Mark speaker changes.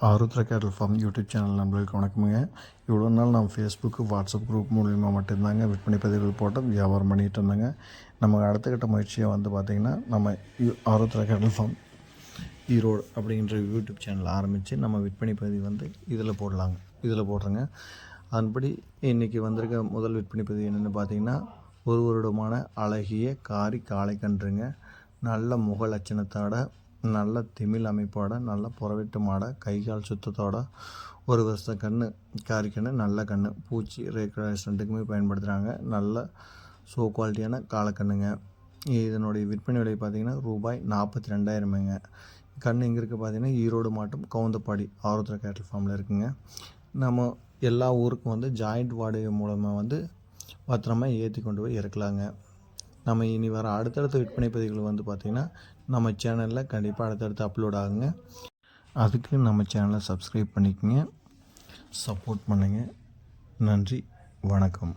Speaker 1: ஆருத்ரா கேட்டல் form YouTube channel நம்மளுக்கு வணக்கமுங்க. இவ்வளோ நாள் நம்ம ஃபேஸ்புக்கு வாட்ஸ்அப் குரூப் மூலிமா மட்டும்தாங்க விற்பனை பதிவுகள் போட்டு வியாபாரம் பண்ணிகிட்டு இருந்தாங்க. நம்ம அடுத்த கட்ட முயற்சியாக வந்து பார்த்திங்கன்னா நம்ம ஆருத்ரா கேட்டல் ஃபார்ம் ஈரோடு அப்படின்ற யூடியூப் சேனல் ஆரம்பித்து நம்ம விற்பனை பதிவு வந்து இதில் போடுறோங்க. அதன்படி இன்றைக்கி வந்திருக்க முதல் விற்பனை பதிவு என்னென்னு பார்த்திங்கன்னா, ஒரு வருடமான அழகிய காளை கன்றுங்க. நல்ல முக லட்சணத்தோட, நல்ல திமிழ் அமைப்போட, நல்ல புறவெட்டு மாடை, கைகால் சுத்தத்தோட, ஒரு வருஷ காரிக்கன்று, நல்ல கன்று, பூச்சி ரேக்ரேஸ் ரெண்டுக்குமே பயன்படுத்துகிறாங்க. நல்ல ஷோ குவாலிட்டியான காளைக்கன்றுங்க. இதனுடைய விற்பனை விலை பார்த்திங்கன்னா ரூபாய் 42,000ங்க. கன்று எங்கே இருக்குது பார்த்திங்கன்னா, ஈரோடு மாவட்டம் கவுந்தப்பாடி ஆருத்ரா கேட்டல் ஃபார்மில் இருக்குங்க. நம்ம எல்லா ஊருக்கும் வந்து ஜாயிண்ட் வாடகை மூலமாக வந்து பத்திரமா ஏற்றி கொண்டு போய் இறக்கலாங்க. நம்ம இனி வர அடுத்தடுத்த விற்பனை பதிவுகள் வந்து பார்த்திங்கன்னா நம்ம சேனலில் கண்டிப்பாக அடுத்தடுத்து அப்லோட் ஆகுங்க. அதுக்கு நம்ம சேனலை சப்ஸ்கிரைப் பண்ணிக்கோங்க, சப்போர்ட் பண்ணுங்கள். நன்றி, வணக்கம்.